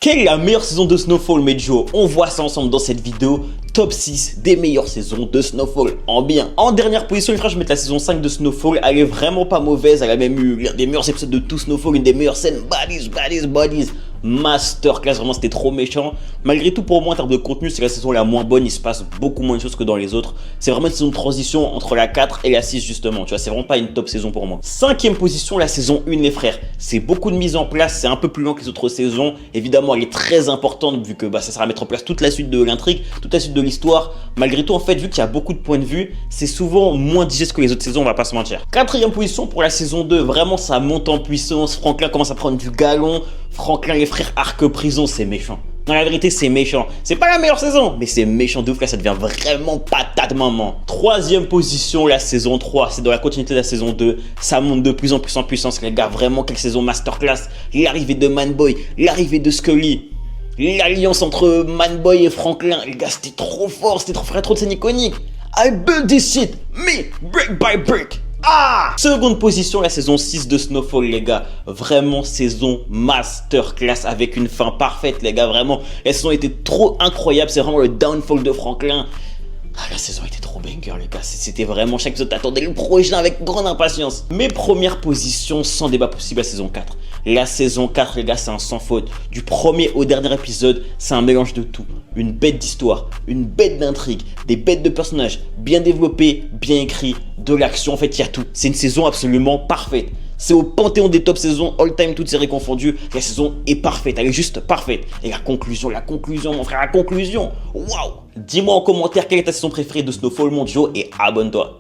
Quelle est la meilleure saison de Snowfall, Medjo? On voit ça ensemble dans cette vidéo. Top 6 des meilleures saisons de Snowfall en bien. En dernière position, les frères, je vais mettre la saison 5 de Snowfall. Elle est vraiment pas mauvaise. Elle a même eu l'un des meilleurs épisodes de tout Snowfall. Une des meilleures scènes. Bodies. Masterclass, vraiment c'était trop méchant. Malgré tout, pour moi en termes de contenu, c'est la saison la moins bonne. Il se passe beaucoup moins de choses que dans les autres. C'est vraiment une saison de transition entre la 4 et la 6 justement. Tu vois, c'est vraiment pas une top saison pour moi. Cinquième position, la saison 1, les frères. C'est beaucoup de mise en place. C'est un peu plus lent que les autres saisons. Évidemment, elle est très importante vu que ça sera à mettre en place toute la suite de l'intrigue, toute la suite de l'histoire. Malgré tout, en fait, vu qu'il y a beaucoup de points de vue, c'est souvent moins digeste que les autres saisons, on va pas se mentir. Quatrième position pour la saison 2. Vraiment, ça monte en puissance. Franklin commence à prendre du galon. Franklin, les frères Arc Prison, c'est méchant. Dans la vérité, c'est méchant. C'est pas la meilleure saison, mais c'est méchant de ouf. Là, ça devient vraiment patate, maman. Troisième position, la saison 3. C'est dans la continuité de la saison 2. Ça monte de plus en plus en puissance, les gars. Vraiment, quelle saison masterclass. L'arrivée de Manboy, l'arrivée de Scully. L'alliance entre Manboy et Franklin. Les gars, c'était trop fort. C'était trop fort. Trop de scènes iconiques. I build this shit, me, brick by brick. Ah! Seconde position, la saison 6 de Snowfall, les gars. Vraiment, saison masterclass avec une fin parfaite, les gars. Vraiment, la saison était trop incroyable. C'est vraiment le downfall de Franklin. Ah, la saison était trop banger, les gars. C'était vraiment, chaque épisode, t'attendais le prochain avec grande impatience. Mes premières positions, sans débat possible, la saison 4. La saison 4, les gars, c'est un sans faute. Du premier au dernier épisode, c'est un mélange de tout. Une bête d'histoire, une bête d'intrigue, des bêtes de personnages, bien développés, bien écrits, de l'action. En fait, il y a tout. C'est une saison absolument parfaite. C'est au panthéon des top saisons, all time, toutes séries confondues. La saison est parfaite, elle est juste parfaite. Et la conclusion, mon frère, la conclusion. Waouh! Dis-moi en commentaire quelle est ta saison préférée de Snowfall, mon Joe, et abonne-toi.